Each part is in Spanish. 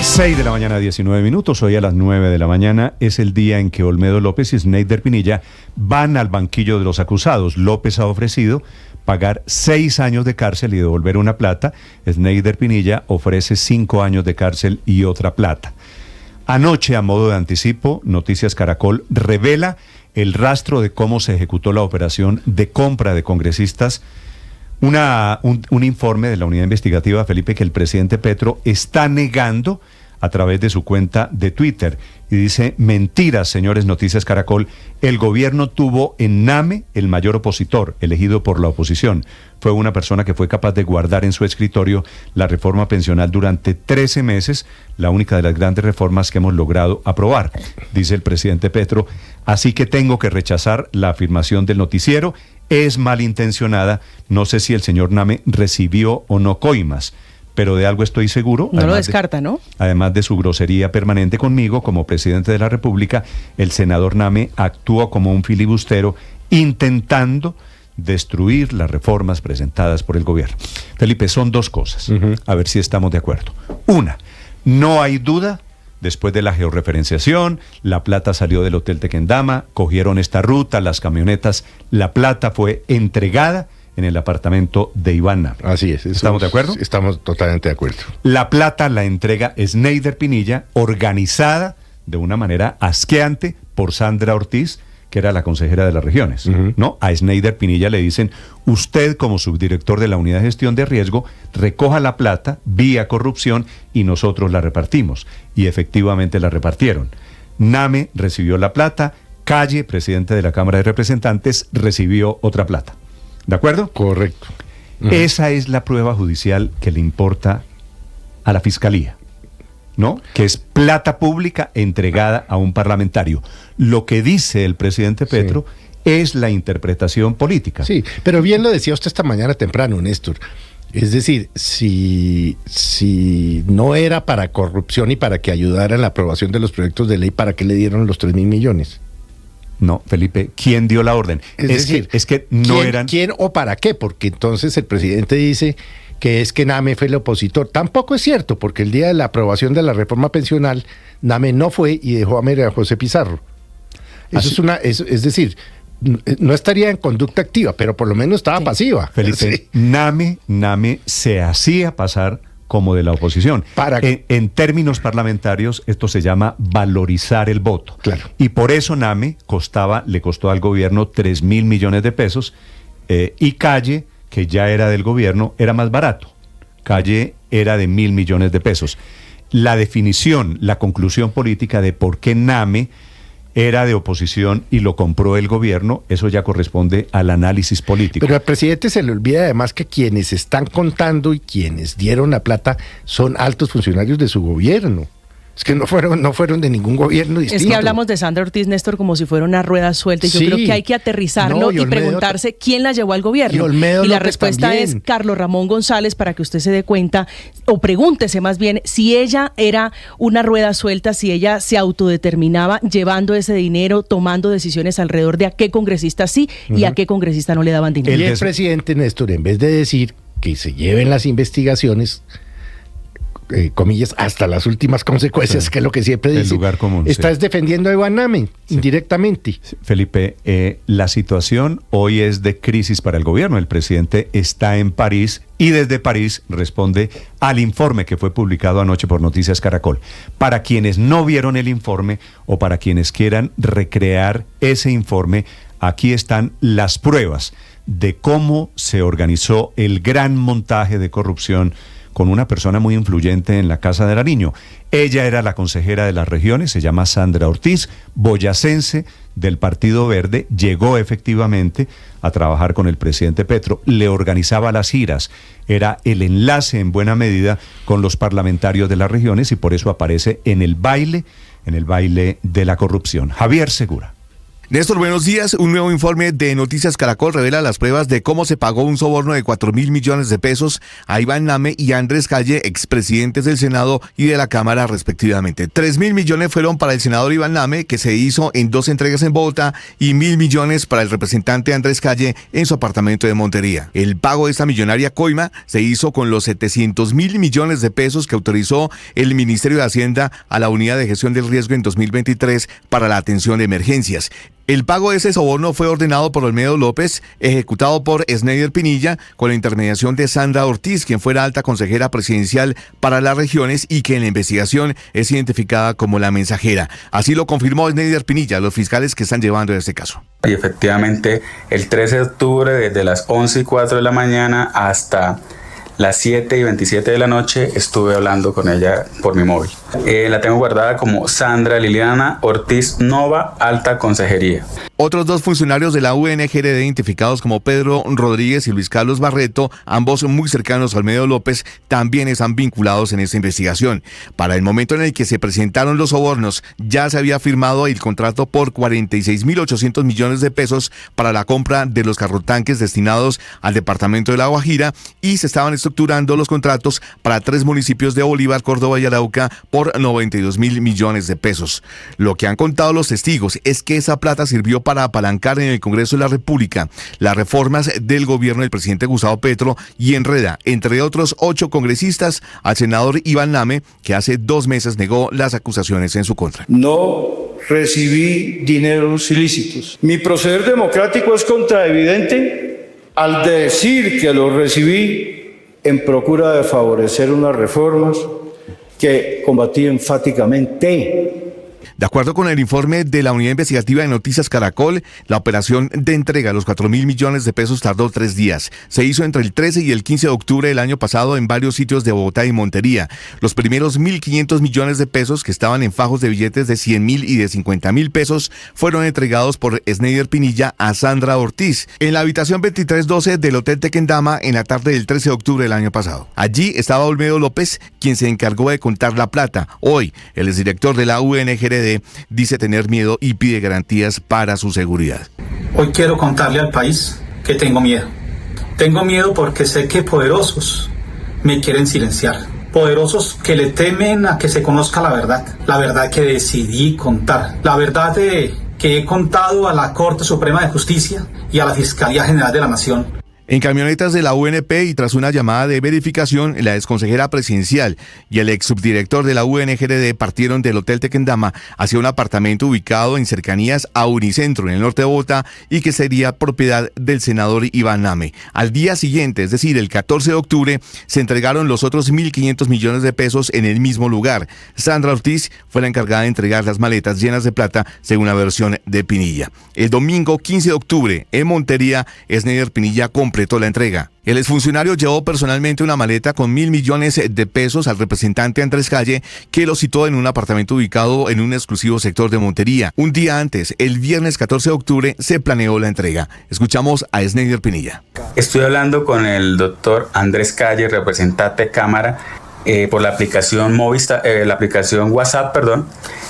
6 de la mañana, 19 minutos. Hoy a las 9 de la mañana es el día en que Olmedo López y Sneider Pinilla van al banquillo de los acusados. López ha ofrecido pagar 6 años de cárcel y devolver una plata. Sneider Pinilla ofrece 5 años de cárcel y otra plata. Anoche, a modo de anticipo, Noticias Caracol revela el rastro de cómo se ejecutó la operación de compra de congresistas. Un informe de la unidad investigativa, Felipe, que el presidente Petro está negando a través de su cuenta de Twitter. Y dice: mentiras, señores Noticias Caracol, el gobierno tuvo en Name el mayor opositor, elegido por la oposición. Fue una persona que fue capaz de guardar en su escritorio la reforma pensional durante 13 meses, la única de las grandes reformas que hemos logrado aprobar, dice el presidente Petro. Así que tengo que rechazar la afirmación del noticiero. Es malintencionada. No sé si el señor Name recibió o no coimas, pero de algo estoy seguro. No lo descarta, ¿no? Además de su grosería permanente conmigo como presidente de la República, el senador Name actuó como un filibustero intentando destruir las reformas presentadas por el gobierno. Felipe, son dos cosas. A ver si estamos de acuerdo. Una, no hay duda. Después de la georreferenciación, la plata salió del Hotel Tequendama, cogieron esta ruta, las camionetas, la plata fue entregada en el apartamento de Iván Name. Así es. ¿Estamos de acuerdo? Estamos totalmente de acuerdo. La plata la entrega Sneider Pinilla, organizada de una manera asqueante por Sandra Ortiz, que era la consejera de las regiones, ¿no? A Sneider Pinilla le dicen: usted, como subdirector de la unidad de gestión de riesgo, recoja la plata vía corrupción y nosotros la repartimos. Y efectivamente la repartieron. Name recibió la plata, Calle, presidente de la Cámara de Representantes, recibió otra plata. ¿De acuerdo? Correcto. Esa es la prueba judicial que le importa a la Fiscalía, ¿no? Que es plata pública entregada a un parlamentario. Lo que dice el presidente Petro es la interpretación política. Sí, pero bien lo decía usted esta mañana temprano, Néstor. Es decir, si no era para corrupción y para que ayudara en la aprobación de los proyectos de ley, ¿para qué le dieron los 3.000 millones? No, Felipe, ¿quién dio la orden? Es que no eran... ¿Quién o para qué? Porque entonces el presidente dice que es que Name fue el opositor. Tampoco es cierto, porque el día de la aprobación de la reforma pensional, Name no fue y dejó a María José Pizarro. Es decir, no estaría en conducta activa, pero por lo menos estaba pasiva. Felipe, Name se hacía pasar como de la oposición. En términos parlamentarios, esto se llama valorizar el voto. Claro. Y por eso Name le costó al gobierno 3.000 millones de pesos, y Calle, que ya era del gobierno, era más barato. Calle era de 1.000 millones de pesos. La definición, la conclusión política de por qué Name era de oposición y lo compró el gobierno, eso ya corresponde al análisis político. Pero al presidente se le olvida además que quienes están contando y quienes dieron la plata son altos funcionarios de su gobierno. Es que no fueron de ningún gobierno distinto. Es que hablamos de Sandra Ortiz, Néstor, como si fuera una rueda suelta. Y yo creo que hay que aterrizarlo y preguntarse quién la llevó al gobierno. Y la respuesta es Carlos Ramón González, para que usted se dé cuenta, o pregúntese más bien, si ella era una rueda suelta, si ella se autodeterminaba llevando ese dinero, tomando decisiones alrededor de a qué congresista sí y a qué congresista no le daban dinero. Y el presidente, Néstor, en vez de decir que se lleven las investigaciones, comillas, hasta las últimas consecuencias, que es lo que siempre dice, lugar común, estás defendiendo a Iván Name indirectamente. Felipe, la situación hoy es de crisis para el gobierno. El presidente está en París y desde París responde al informe que fue publicado anoche por Noticias Caracol. Para quienes no vieron el informe o para quienes quieran recrear ese informe, aquí están las pruebas de cómo se organizó el gran montaje de corrupción con una persona muy influyente en la Casa de Nariño. Ella era la consejera de las regiones, se llama Sandra Ortiz, boyacense del Partido Verde, llegó efectivamente a trabajar con el presidente Petro, le organizaba las giras, era el enlace en buena medida con los parlamentarios de las regiones y por eso aparece en el baile de la corrupción. Javier Segura. Néstor, buenos días. Un nuevo informe de Noticias Caracol revela las pruebas de cómo se pagó un soborno de 4.000 millones de pesos a Iván Name y Andrés Calle, expresidentes del Senado y de la Cámara respectivamente. 3.000 millones fueron para el senador Iván Name, que se hizo en 2 entregas en Bogotá, y 1.000 millones para el representante Andrés Calle en su apartamento de Montería. El pago de esta millonaria coima se hizo con los 700.000 millones de pesos que autorizó el Ministerio de Hacienda a la Unidad de Gestión del Riesgo en 2023 para la atención de emergencias. El pago de ese soborno fue ordenado por Olmedo López, ejecutado por Sneider Pinilla, con la intermediación de Sandra Ortiz, quien fuera alta consejera presidencial para las regiones y que en la investigación es identificada como la mensajera. Así lo confirmó Sneider Pinilla, los fiscales que están llevando este caso. Y efectivamente, el 13 de octubre, desde las 11:04 de la mañana hasta las 7:27 de la noche, estuve hablando con ella por mi móvil. La tengo guardada como Sandra Liliana Ortiz Nova, alta consejería. Otros 2 funcionarios de la UNGRD identificados como Pedro Rodríguez y Luis Carlos Barreto, ambos muy cercanos a Olmedo López, también están vinculados en esta investigación. Para el momento en el que se presentaron los sobornos, ya se había firmado el contrato por 46.800 millones de pesos para la compra de los carrotanques destinados al departamento de La Guajira, y se estaban estructurando los contratos para 3 municipios de Bolívar, Córdoba y Arauca por 92.000 millones de pesos. Lo que han contado los testigos es que esa plata sirvió para apalancar en el Congreso de la República las reformas del gobierno del presidente Gustavo Petro y enreda, entre otros 8 congresistas, al senador Iván Name, que hace 2 meses negó las acusaciones en su contra. No recibí dineros ilícitos. Mi proceder democrático es contraevidente al decir que los recibí en procura de favorecer unas reformas que combatí enfáticamente. De acuerdo con el informe de la Unidad Investigativa de Noticias Caracol, la operación de entrega de los 4.000 millones de pesos tardó 3 días. Se hizo entre el 13 y el 15 de octubre del año pasado en varios sitios de Bogotá y Montería. Los primeros 1.500 millones de pesos, que estaban en fajos de billetes de 100.000 y de 50.000 pesos, fueron entregados por Sneider Pinilla a Sandra Ortiz en la habitación 2312 del Hotel Tequendama en la tarde del 13 de octubre del año pasado. Allí estaba Olmedo López, quien se encargó de contar la plata. Hoy, el exdirector de la UNGRD dice tener miedo y pide garantías para su seguridad. Hoy quiero contarle al país que tengo miedo. Tengo miedo porque sé que poderosos me quieren silenciar. Poderosos que le temen a que se conozca la verdad que decidí contar, la verdad que he contado a la Corte Suprema de Justicia y a la Fiscalía General de la Nación. En camionetas de la UNP y tras una llamada de verificación, la exconsejera presidencial y el ex subdirector de la UNGRD partieron del Hotel Tequendama hacia un apartamento ubicado en cercanías a Unicentro, en el norte de Bogotá, y que sería propiedad del senador Iván Name. Al día siguiente, es decir, el 14 de octubre, se entregaron los otros 1.500 millones de pesos en el mismo lugar. Sandra Ortiz fue la encargada de entregar las maletas llenas de plata, según la versión de Pinilla. El domingo 15 de octubre, en Montería, Sneider Pinilla completó la entrega. El exfuncionario llevó personalmente una maleta con 1.000 millones de pesos al representante Andrés Calle, que lo citó en un apartamento ubicado en un exclusivo sector de Montería. Un día antes, el viernes 14 de octubre, se planeó la entrega. Escuchamos a Sneider Pinilla. Estoy hablando con el doctor Andrés Calle, representante de Cámara, por la aplicación la aplicación WhatsApp,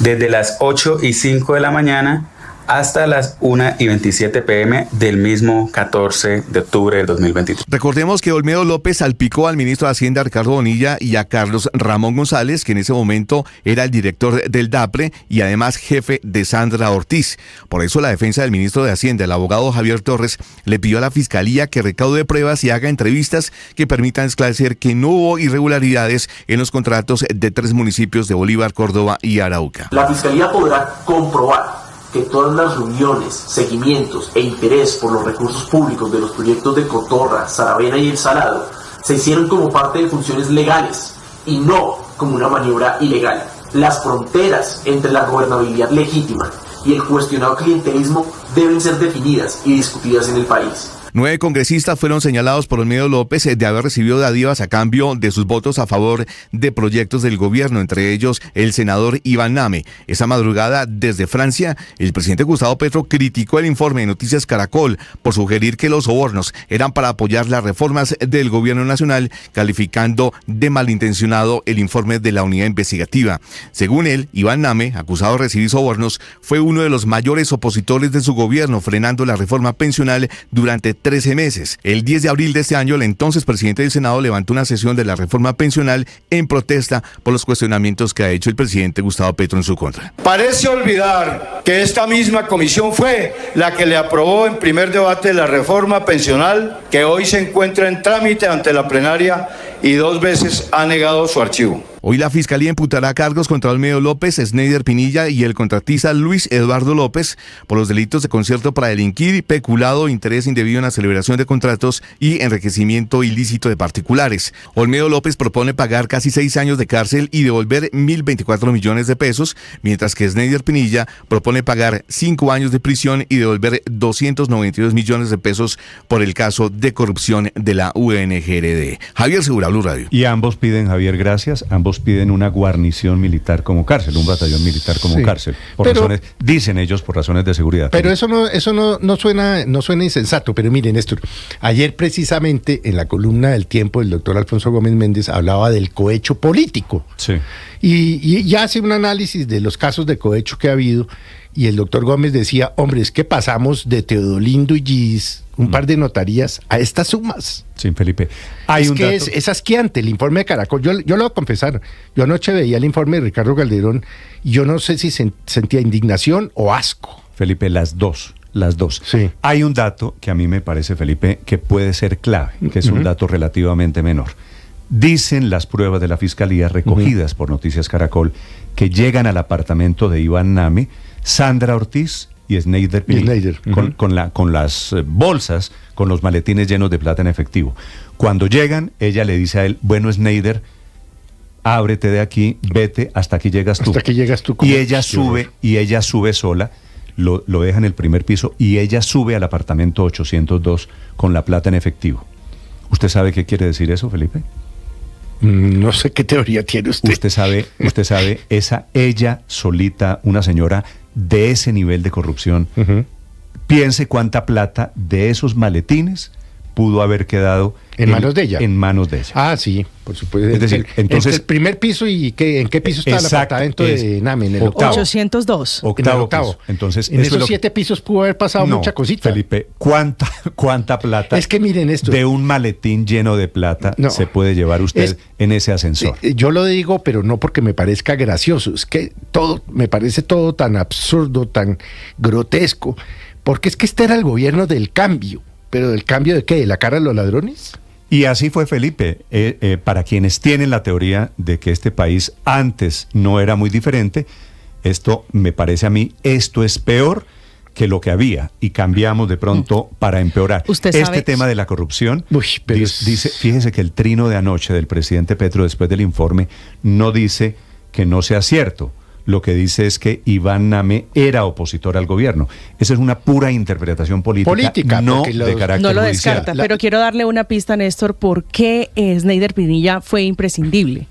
desde las 8:05 de la mañana hasta las 1:27 p.m. del mismo 14 de octubre del 2023. Recordemos que Olmedo López salpicó al ministro de Hacienda Ricardo Bonilla y a Carlos Ramón González, que en ese momento era el director del DAPRE y además jefe de Sandra Ortiz. Por eso la defensa del ministro de Hacienda, el abogado Javier Torres, le pidió a la Fiscalía que recaude pruebas y haga entrevistas que permitan esclarecer que no hubo irregularidades en los contratos de 3 municipios de Bolívar, Córdoba y Arauca. La Fiscalía podrá comprobar que todas las reuniones, seguimientos e interés por los recursos públicos de los proyectos de Cotorra, Saravena y El Salado se hicieron como parte de funciones legales y no como una maniobra ilegal. Las fronteras entre la gobernabilidad legítima y el cuestionado clientelismo deben ser definidas y discutidas en el país. 9 congresistas fueron señalados por Olmedo López de haber recibido dádivas a cambio de sus votos a favor de proyectos del gobierno, entre ellos el senador Iván Name. Esa madrugada, desde Francia, el presidente Gustavo Petro criticó el informe de Noticias Caracol por sugerir que los sobornos eran para apoyar las reformas del gobierno nacional, calificando de malintencionado el informe de la unidad investigativa. Según él, Iván Name, acusado de recibir sobornos, fue uno de los mayores opositores de su gobierno, frenando la reforma pensional durante 13 meses. El 10 de abril de este año, el entonces presidente del Senado levantó una sesión de la reforma pensional en protesta por los cuestionamientos que ha hecho el presidente Gustavo Petro en su contra. Parece olvidar que esta misma comisión fue la que le aprobó en primer debate la reforma pensional que hoy se encuentra en trámite ante la plenaria y 2 veces ha negado su archivo. Hoy la Fiscalía imputará cargos contra Olmedo López, Sneider Pinilla y el contratista Luis Eduardo López por los delitos de concierto para delinquir, peculado, interés indebido en la celebración de contratos y enriquecimiento ilícito de particulares. Olmedo López propone pagar casi 6 años de cárcel y devolver 1.024 millones de pesos, mientras que Sneider Pinilla propone pagar 5 años de prisión y devolver 292 millones de pesos por el caso de corrupción de la UNGRD. Javier Segura, Blue Radio. Y ambos piden, Javier, gracias, ambos piden una guarnición militar como cárcel, un batallón militar como cárcel, razones, dicen ellos, por razones de seguridad. Pero eso no suena insensato. Pero miren, Néstor, ayer precisamente en la columna del Tiempo el doctor Alfonso Gómez Méndez hablaba del cohecho político. Sí. Y hace un análisis de los casos de cohecho que ha habido, y el doctor Gómez decía, hombre, es que pasamos de Teodolindo y Gis, un par de notarías, a estas sumas. Sí, Felipe. Hay es un que dato. es asqueante el informe de Caracol. Yo lo voy a confesar. Yo anoche veía el informe de Ricardo Calderón y yo no sé si sentía indignación o asco. Felipe, las dos. Sí. Hay un dato que a mí me parece, Felipe, que puede ser clave, que es un dato relativamente menor. Dicen las pruebas de la Fiscalía recogidas por Noticias Caracol que llegan al apartamento de Iván Name, Sandra Ortiz y Sneider Pinilla, con las bolsas, con los maletines llenos de plata en efectivo. Cuando llegan, ella le dice a él, bueno, Sneider, ábrete de aquí, vete, hasta aquí llegas tú. Hasta aquí llegas tú. Y ella sube sola, lo deja en el primer piso, y ella sube al apartamento 802 con la plata en efectivo. ¿Usted sabe qué quiere decir eso, Felipe? No sé qué teoría tiene usted. Usted sabe, ella solita, una señora de ese nivel de corrupción, piense cuánta plata de esos maletines pudo haber quedado en manos de ella. En manos de ella. Ah, sí, por supuesto. Es decir, entonces, el primer piso y ¿en qué piso está el apartamento de Name? En el octavo. 802. Octavo. Entonces, en esos 7 pisos pudo haber pasado mucha cosita. Felipe, ¿cuánta plata? Es que miren esto. De un maletín lleno de plata se puede llevar usted en ese ascensor. Yo lo digo, pero no porque me parezca gracioso. Es que me parece todo tan absurdo, tan grotesco. Porque es que este era el gobierno del cambio. ¿Pero del cambio de qué? ¿De la cara de los ladrones? Y así fue, Felipe. Para quienes tienen la teoría de que este país antes no era muy diferente, esto me parece a mí, esto es peor que lo que había, y cambiamos de pronto para empeorar. Este tema de la corrupción, dice, fíjese que el trino de anoche del presidente Petro después del informe no dice que no sea cierto. Lo que dice es que Iván Name era opositor al gobierno. Esa es una pura interpretación política no de carácter no lo judicial. descarta, pero quiero darle una pista, Néstor, por qué Sneider Pinilla fue imprescindible.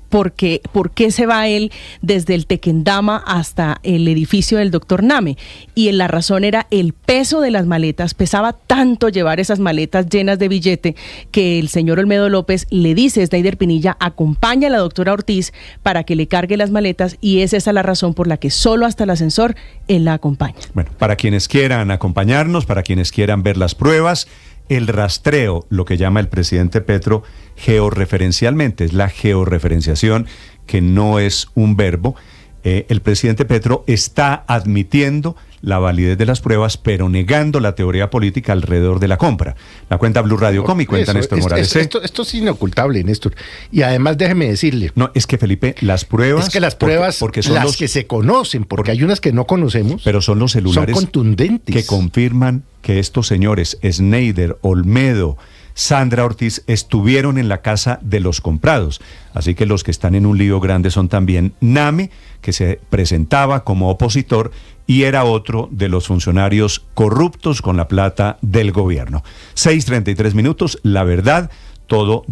¿Por qué se va él desde el Tequendama hasta el edificio del doctor Name? Y la razón era el peso de las maletas. Pesaba tanto llevar esas maletas llenas de billete que el señor Olmedo López le dice a Sneider Pinilla, acompaña a la doctora Ortiz para que le cargue las maletas, y es esa la razón por la que solo hasta el ascensor él la acompaña. Bueno, para quienes quieran acompañarnos, para quienes quieran ver las pruebas, el rastreo, lo que llama el presidente Petro georreferencialmente, es la georreferenciación, que no es un verbo. El presidente Petro está admitiendo la validez de las pruebas, pero negando la teoría política alrededor de la compra. La cuenta Blue Radio Com y cuenta Néstor Morales. Esto es inocultable, Néstor. Y además déjeme decirle. No, es que, Felipe, las pruebas... Es que las pruebas, porque son las que se conocen, porque hay unas que no conocemos. Pero son los celulares son contundentes, que confirman que estos señores, Sneider, Olmedo, Sandra Ortiz estuvieron en la casa de los comprados. Así que los que están en un lío grande son también Name, que se presentaba como opositor y era otro de los funcionarios corruptos con la plata del gobierno. 6:33 minutos, La Verdad, todo